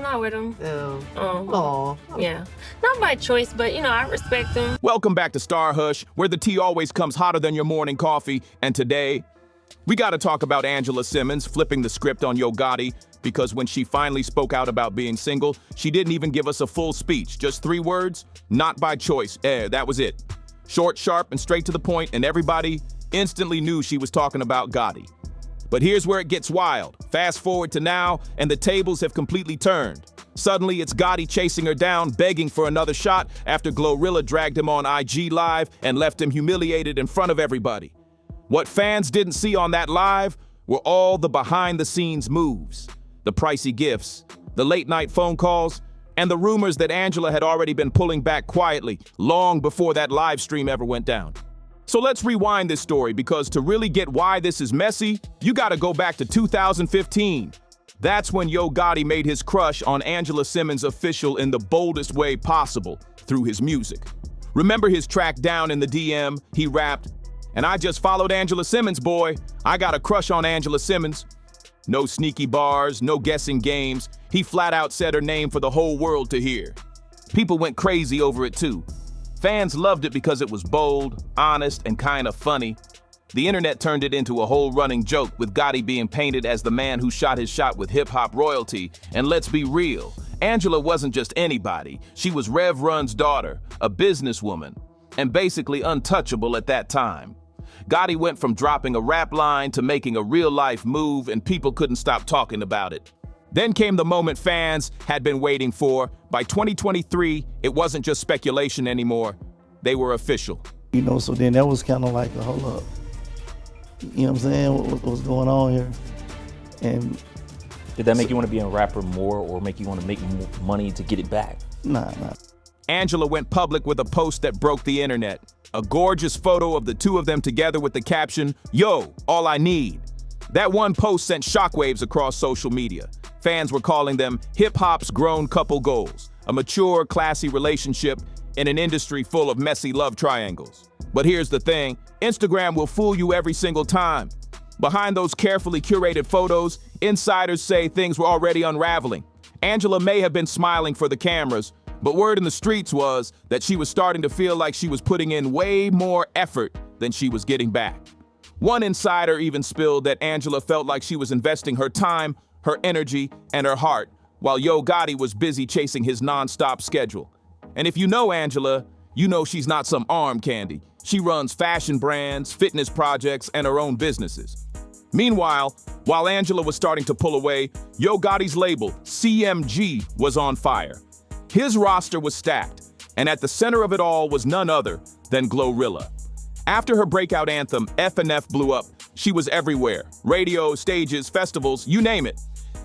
out with him. Aw. Yeah. Not by choice, but, you know, I respect him. Welcome back to StarHush, where the tea always comes hotter than your morning coffee. And today, we got to talk about Angela Simmons flipping the script on Yo Gotti, because when she finally spoke out about being single, she didn't even give us a full speech. Just 3 words, not by choice. That was it. Short, sharp, and straight to the point, and everybody instantly knew she was talking about Gotti. But here's where it gets wild. Fast forward to now, and the tables have completely turned. Suddenly, it's Gotti chasing her down, begging for another shot after GloRilla dragged him on IG Live and left him humiliated in front of everybody. What fans didn't see on that live were all the behind-the-scenes moves, the pricey gifts, the late-night phone calls, and the rumors that Angela had already been pulling back quietly long before that live stream ever went down. So let's rewind this story, because to really get why this is messy, you gotta go back to 2015. That's when Yo Gotti made his crush on Angela Simmons official in the boldest way possible, through his music. Remember his track Down in the DM? He rapped, "And I just followed Angela Simmons, boy. I got a crush on Angela Simmons." No sneaky bars, no guessing games. He flat out said her name for the whole world to hear. People went crazy over it too. Fans loved it because it was bold, honest, and kind of funny. The internet turned it into a whole running joke, with Gotti being painted as the man who shot his shot with hip-hop royalty. And let's be real, Angela wasn't just anybody. She was Rev Run's daughter, a businesswoman, and basically untouchable at that time. Gotti went from dropping a rap line to making a real-life move, and people couldn't stop talking about it. Then came the moment fans had been waiting for. By 2023, it wasn't just speculation anymore. They were official. You know, so then that was kind of like a hold up. You know what I'm saying? What's going on here? And did that make you want to be a rapper more, or make you want to make more money to get it back? Nah. Angela went public with a post that broke the internet. A gorgeous photo of the two of them together with the caption, "Yo, all I need." That one post sent shockwaves across social media. Fans were calling them hip-hop's grown couple goals, a mature, classy relationship in an industry full of messy love triangles. But here's the thing, Instagram will fool you every single time. Behind those carefully curated photos, insiders say things were already unraveling. Angela may have been smiling for the cameras, but word in the streets was that she was starting to feel like she was putting in way more effort than she was getting back. One insider even spilled that Angela felt like she was investing her time, her energy, and her heart, while Yo Gotti was busy chasing his non-stop schedule. And if you know Angela, you know she's not some arm candy. She runs fashion brands, fitness projects, and her own businesses. Meanwhile, while Angela was starting to pull away, Yo Gotti's label, CMG, was on fire. His roster was stacked, and at the center of it all was none other than GloRilla. After her breakout anthem, F&F blew up, she was everywhere. Radio, stages, festivals, you name it.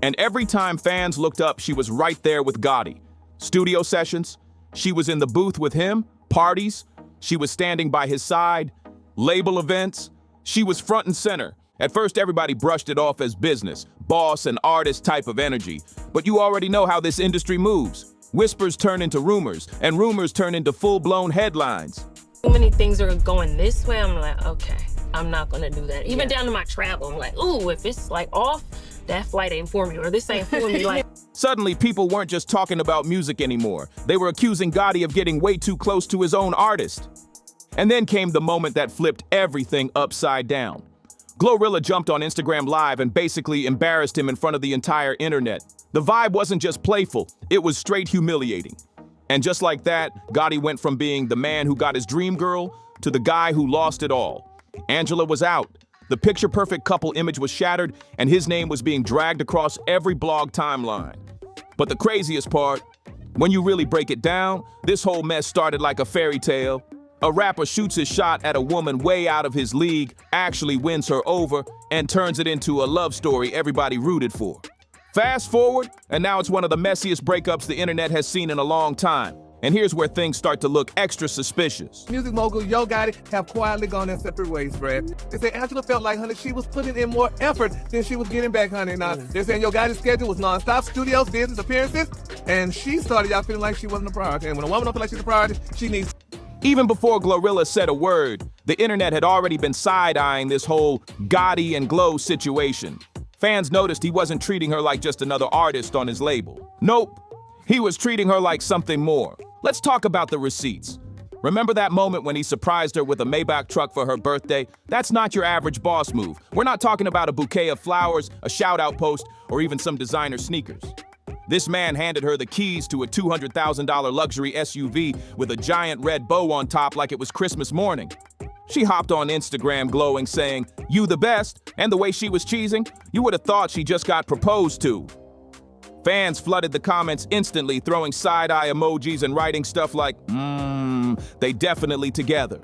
And every time fans looked up, she was right there with Gotti. Studio sessions, she was in the booth with him. Parties, she was standing by his side. Label events, she was front and center. At first, everybody brushed it off as business, boss and artist type of energy. But you already know how this industry moves. Whispers turn into rumors, and rumors turn into full-blown headlines. Too many things are going this way, I'm like, okay, I'm not gonna do that. Even down to my travel, I'm like, ooh, if it's like off, that flight ain't for me, or this ain't for me. Like, suddenly, people weren't just talking about music anymore. They were accusing Gotti of getting way too close to his own artist. And then came the moment that flipped everything upside down. GloRilla jumped on Instagram Live and basically embarrassed him in front of the entire internet. The vibe wasn't just playful, it was straight humiliating. And just like that, Gotti went from being the man who got his dream girl to the guy who lost it all. Angela was out. The picture-perfect couple image was shattered, and his name was being dragged across every blog timeline. But the craziest part, when you really break it down, this whole mess started like a fairy tale. A rapper shoots his shot at a woman way out of his league, actually wins her over, and turns it into a love story everybody rooted for. Fast forward, and now it's one of the messiest breakups the internet has seen in a long time. And here's where things start to look extra suspicious. Music mogul Yo Gotti have quietly gone their separate ways, Fred. They say Angela felt like, honey, she was putting in more effort than she was getting back, honey. Now, they're saying Yo Gotti's schedule was nonstop, studios, business, appearances, and she started out feeling like she wasn't a priority. And when a woman don't feel like she's a priority, she needs... Even before GloRilla said a word, the internet had already been side-eyeing this whole Gotti and Glo situation. Fans noticed he wasn't treating her like just another artist on his label. Nope. He was treating her like something more. Let's talk about the receipts. Remember that moment when he surprised her with a Maybach truck for her birthday? That's not your average boss move. We're not talking about a bouquet of flowers, a shout-out post, or even some designer sneakers. This man handed her the keys to a $200,000 luxury SUV with a giant red bow on top like it was Christmas morning. She hopped on Instagram glowing, saying, "You the best," and the way she was cheesing, you would have thought she just got proposed to. Fans flooded the comments instantly, throwing side-eye emojis and writing stuff like, they definitely together.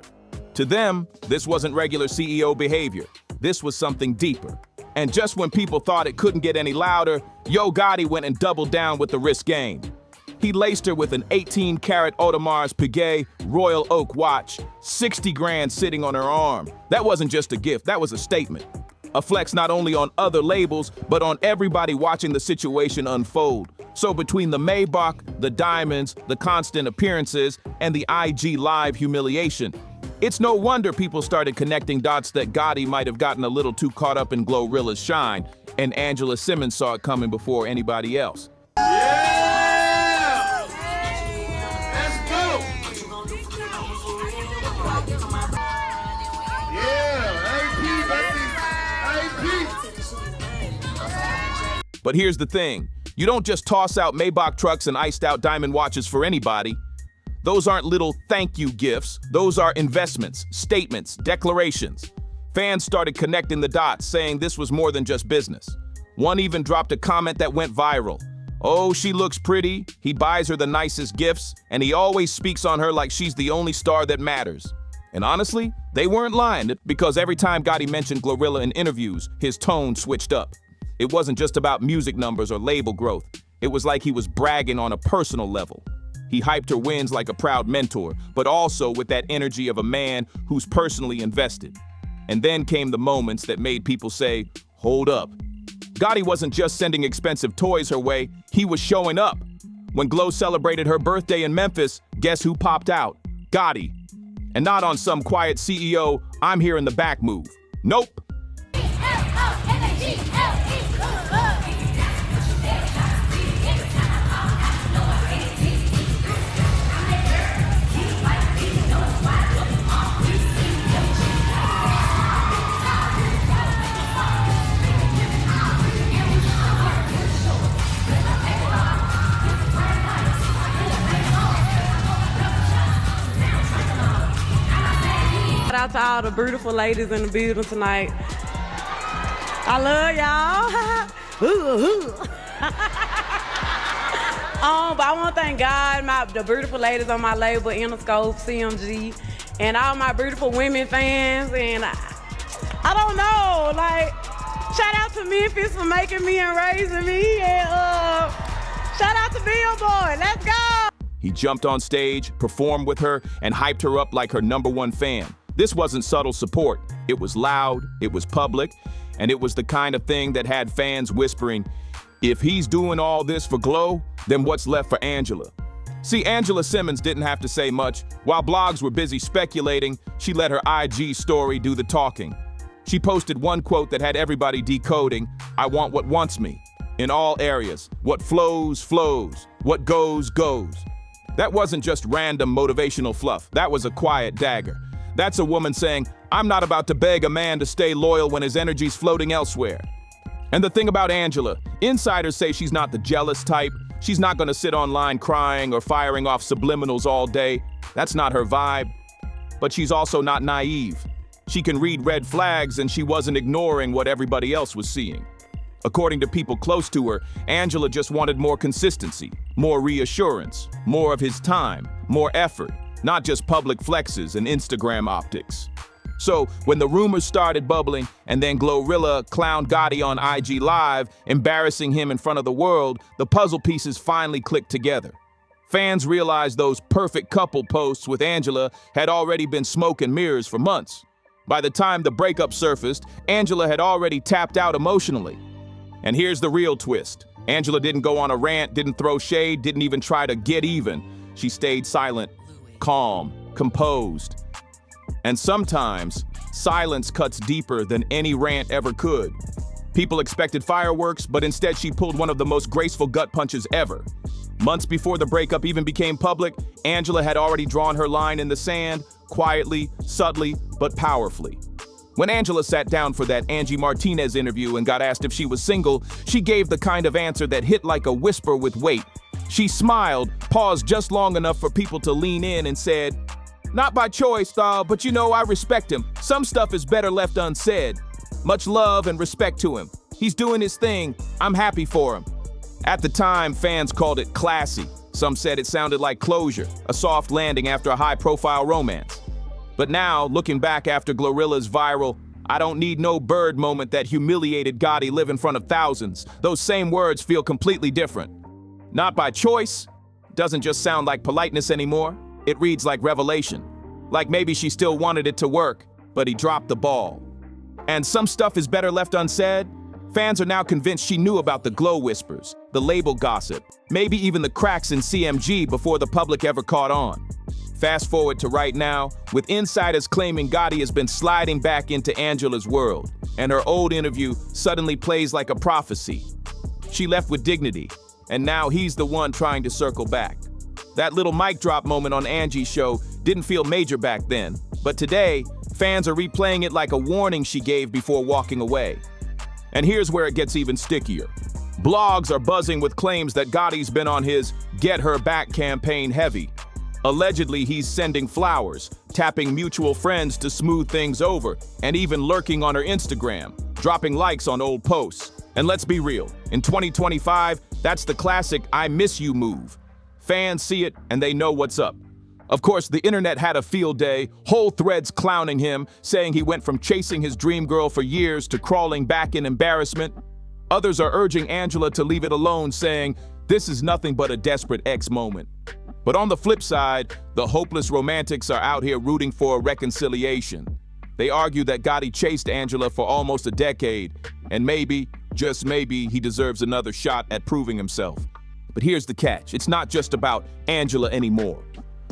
To them, this wasn't regular CEO behavior. This was something deeper. And just when people thought it couldn't get any louder, Yo Gotti went and doubled down with the risk game. He laced her with an 18-karat Audemars Piguet Royal Oak watch, 60 grand sitting on her arm. That wasn't just a gift, that was a statement. A flex not only on other labels, but on everybody watching the situation unfold. So between the Maybach, the diamonds, the constant appearances, and the IG Live humiliation, it's no wonder people started connecting dots that Gotti might have gotten a little too caught up in GloRilla's shine, and Angela Simmons saw it coming before anybody else. But here's the thing, you don't just toss out Maybach trucks and iced out diamond watches for anybody. Those aren't little thank you gifts, those are investments, statements, declarations. Fans started connecting the dots, saying this was more than just business. One even dropped a comment that went viral. Oh, she looks pretty, he buys her the nicest gifts, and he always speaks on her like she's the only star that matters. And honestly, they weren't lying, because every time Gotti mentioned GloRilla in interviews, his tone switched up. It wasn't just about music numbers or label growth. It was like he was bragging on a personal level. He hyped her wins like a proud mentor, but also with that energy of a man who's personally invested. And then came the moments that made people say, hold up. Gotti wasn't just sending expensive toys her way, he was showing up. When Glo celebrated her birthday in Memphis, guess who popped out? Gotti. And not on some quiet CEO, I'm here in the back move. Nope. Shout out to all the beautiful ladies in the building tonight. I love y'all. But I want to thank God, the beautiful ladies on my label, Interscope, CMG, and all my beautiful women fans. And I don't know, like, shout out to Memphis for making me and raising me. And shout out to Billboard. Let's go. He jumped on stage, performed with her, and hyped her up like her #1 fan. This wasn't subtle support. It was loud, it was public, and it was the kind of thing that had fans whispering, if he's doing all this for Glo, then what's left for Angela? See, Angela Simmons didn't have to say much. While blogs were busy speculating, she let her IG story do the talking. She posted one quote that had everybody decoding, "I want what wants me," in all areas. What flows, flows. What goes, goes. That wasn't just random motivational fluff. That was a quiet dagger. That's a woman saying, I'm not about to beg a man to stay loyal when his energy's floating elsewhere. And the thing about Angela, insiders say she's not the jealous type. She's not gonna sit online crying or firing off subliminals all day. That's not her vibe. But she's also not naive. She can read red flags, and she wasn't ignoring what everybody else was seeing. According to people close to her, Angela just wanted more consistency, more reassurance, more of his time, more effort, not just public flexes and Instagram optics. So when the rumors started bubbling and then GloRilla clowned Gotti on IG Live, embarrassing him in front of the world, the puzzle pieces finally clicked together. Fans realized those perfect couple posts with Angela had already been smoke and mirrors for months. By the time the breakup surfaced, Angela had already tapped out emotionally. And here's the real twist. Angela didn't go on a rant, didn't throw shade, didn't even try to get even. She stayed silent, calm, composed. And sometimes, silence cuts deeper than any rant ever could. People expected fireworks, but instead she pulled one of the most graceful gut punches ever. Months before the breakup even became public, Angela had already drawn her line in the sand, quietly, subtly, but powerfully. When Angela sat down for that Angie Martinez interview and got asked if she was single, she gave the kind of answer that hit like a whisper with weight. She smiled, paused just long enough for people to lean in and said, "Not by choice, but you know, I respect him. Some stuff is better left unsaid. Much love and respect to him. He's doing his thing. I'm happy for him." At the time, fans called it classy. Some said it sounded like closure, a soft landing after a high-profile romance. But now, looking back after GloRilla's viral "I don't need no bird" moment that humiliated Gotti live in front of thousands, those same words feel completely different. Not by choice doesn't just sound like politeness anymore. It reads like revelation. Like maybe she still wanted it to work, but he dropped the ball. And some stuff is better left unsaid. Fans are now convinced she knew about the glow whispers, the label gossip, maybe even the cracks in CMG before the public ever caught on. Fast forward to right now, with insiders claiming Gotti has been sliding back into Angela's world, and her old interview suddenly plays like a prophecy. She left with dignity, and now he's the one trying to circle back. That little mic drop moment on Angie's show didn't feel major back then, but today, fans are replaying it like a warning she gave before walking away. And here's where it gets even stickier. Blogs are buzzing with claims that Gotti's been on his Get Her Back campaign heavy. Allegedly, he's sending flowers, tapping mutual friends to smooth things over, and even lurking on her Instagram, dropping likes on old posts. And let's be real, in 2025, that's the classic "I miss you" move. Fans see it and they know what's up. Of course, the internet had a field day, whole threads clowning him, saying he went from chasing his dream girl for years to crawling back in embarrassment. Others are urging Angela to leave it alone, saying, "This is nothing but a desperate ex moment." But on the flip side, the hopeless romantics are out here rooting for a reconciliation. They argue that Gotti chased Angela for almost a decade, and maybe, just maybe, he deserves another shot at proving himself. But here's the catch, it's not just about Angela anymore.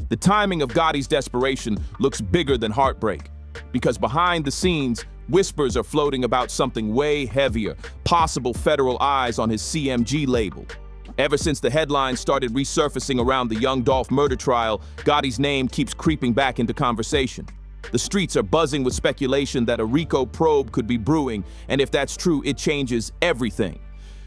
The timing of Gotti's desperation looks bigger than heartbreak, because behind the scenes, whispers are floating about something way heavier, possible federal eyes on his CMG label. Ever since the headlines started resurfacing around the Young Dolph murder trial, Gotti's name keeps creeping back into conversation. The streets are buzzing with speculation that a RICO probe could be brewing, and if that's true, it changes everything.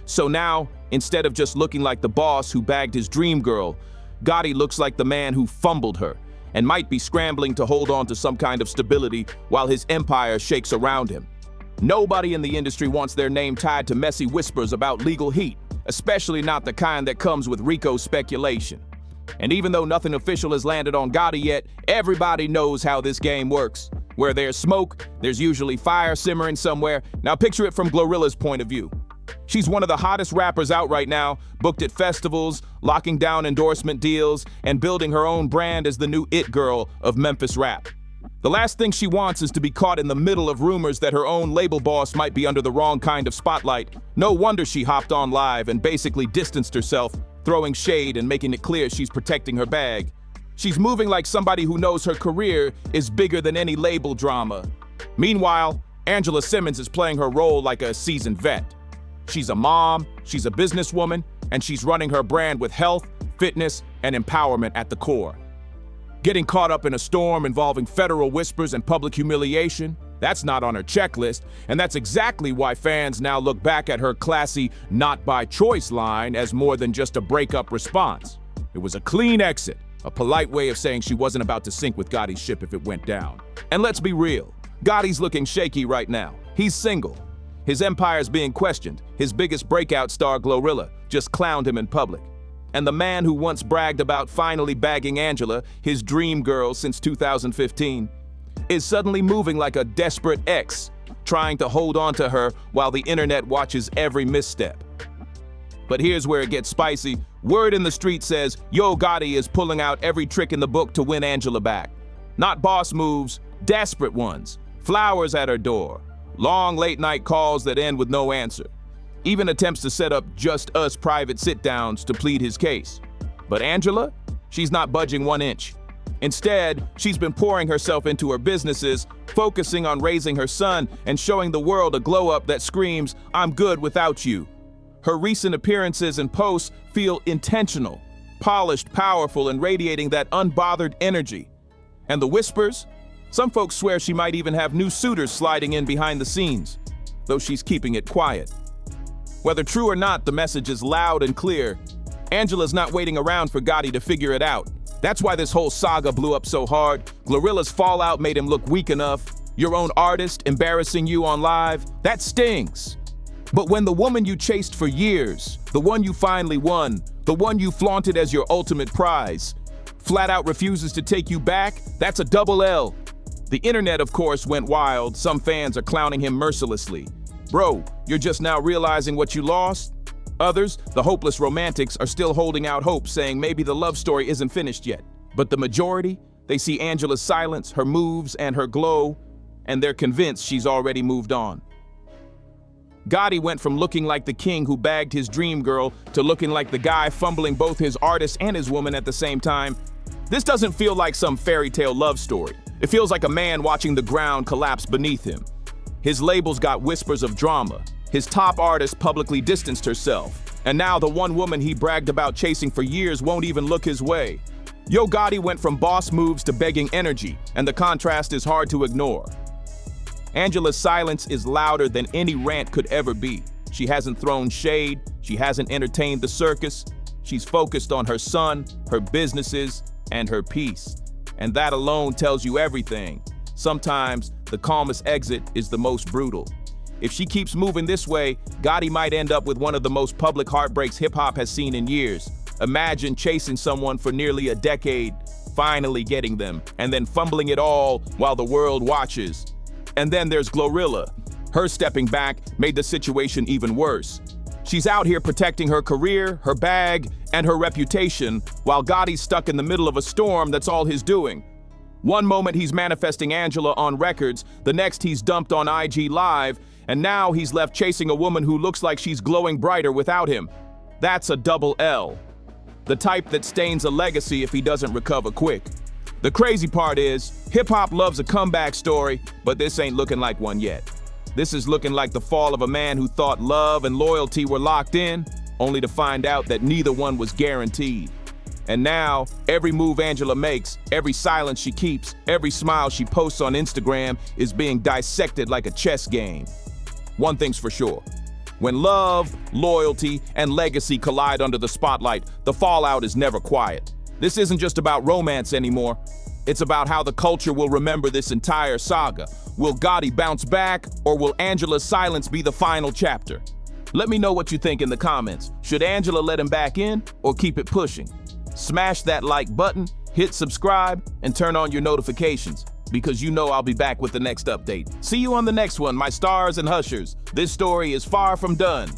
So now, instead of just looking like the boss who bagged his dream girl, Gotti looks like the man who fumbled her, and might be scrambling to hold on to some kind of stability while his empire shakes around him. Nobody in the industry wants their name tied to messy whispers about legal heat, especially not the kind that comes with RICO speculation. And even though nothing official has landed on Gotti yet, everybody knows how this game works. Where there's smoke, there's usually fire simmering somewhere. Now picture it from GloRilla's point of view. She's one of the hottest rappers out right now, booked at festivals, locking down endorsement deals, and building her own brand as the new it girl of Memphis rap. The last thing she wants is to be caught in the middle of rumors that her own label boss might be under the wrong kind of spotlight. No wonder she hopped on live and basically distanced herself, throwing shade and making it clear she's protecting her bag. She's moving like somebody who knows her career is bigger than any label drama. Meanwhile, Angela Simmons is playing her role like a seasoned vet. She's a mom, she's a businesswoman, and she's running her brand with health, fitness, and empowerment at the core. Getting caught up in a storm involving federal whispers and public humiliation, that's not on her checklist, and that's exactly why fans now look back at her classy "not by choice" line as more than just a breakup response. It was a clean exit, a polite way of saying she wasn't about to sink with Gotti's ship if it went down. And let's be real, Gotti's looking shaky right now. He's single. His empire's being questioned. His biggest breakout star, GloRilla, just clowned him in public. And the man who once bragged about finally bagging Angela, his dream girl since 2015, is suddenly moving like a desperate ex, trying to hold on to her while the internet watches every misstep. But here's where it gets spicy. Word in the street says Yo Gotti is pulling out every trick in the book to win Angela back. Not boss moves, desperate ones. Flowers at her door. Long late-night calls that end with no answer. Even attempts to set up just us private sit-downs to plead his case. But Angela? She's not budging 1 inch. Instead, she's been pouring herself into her businesses, focusing on raising her son and showing the world a glow-up that screams, "I'm good without you." Her recent appearances and posts feel intentional, polished, powerful, and radiating that unbothered energy. And the whispers? Some folks swear she might even have new suitors sliding in behind the scenes, though she's keeping it quiet. Whether true or not, the message is loud and clear. Angela's not waiting around for Gotti to figure it out. That's why this whole saga blew up so hard. GloRilla's fallout made him look weak enough. Your own artist embarrassing you on live, that stings. But when the woman you chased for years, the one you finally won, the one you flaunted as your ultimate prize, flat out refuses to take you back, that's a double L. The internet, of course, went wild. Some fans are clowning him mercilessly. Bro, you're just now realizing what you lost? Others, the hopeless romantics, are still holding out hope, saying maybe the love story isn't finished yet. But the majority, they see Angela's silence, her moves, and her glow, and they're convinced she's already moved on. Gotti went from looking like the king who bagged his dream girl to looking like the guy fumbling both his artist and his woman at the same time. This doesn't feel like some fairy tale love story. It feels like a man watching the ground collapse beneath him. His labels got whispers of drama. His top artist publicly distanced herself. And now the one woman he bragged about chasing for years won't even look his way. Yo Gotti went from boss moves to begging energy, and the contrast is hard to ignore. Angela's silence is louder than any rant could ever be. She hasn't thrown shade, she hasn't entertained the circus. She's focused on her son, her businesses, and her peace. And that alone tells you everything. Sometimes the calmest exit is the most brutal. If she keeps moving this way, Gotti might end up with one of the most public heartbreaks hip-hop has seen in years. Imagine chasing someone for nearly a decade, finally getting them, and then fumbling it all while the world watches. And then there's GloRilla. Her stepping back made the situation even worse. She's out here protecting her career, her bag, and her reputation, while Gotti's stuck in the middle of a storm that's all his doing. One moment he's manifesting Angela on records, the next he's dumped on IG Live, and now he's left chasing a woman who looks like she's glowing brighter without him. That's a double L. The type that stains a legacy if he doesn't recover quick. The crazy part is, hip-hop loves a comeback story, but this ain't looking like one yet. This is looking like the fall of a man who thought love and loyalty were locked in, only to find out that neither one was guaranteed. And now, every move Angela makes, every silence she keeps, every smile she posts on Instagram is being dissected like a chess game. One thing's for sure. When love, loyalty, and legacy collide under the spotlight, the fallout is never quiet. This isn't just about romance anymore. It's about how the culture will remember this entire saga. Will Gotti bounce back, or will Angela's silence be the final chapter? Let me know what you think in the comments. Should Angela let him back in, or keep it pushing? Smash that like button, hit subscribe, and turn on your notifications, because you know I'll be back with the next update. See you on the next one, my stars and hushers. This story is far from done.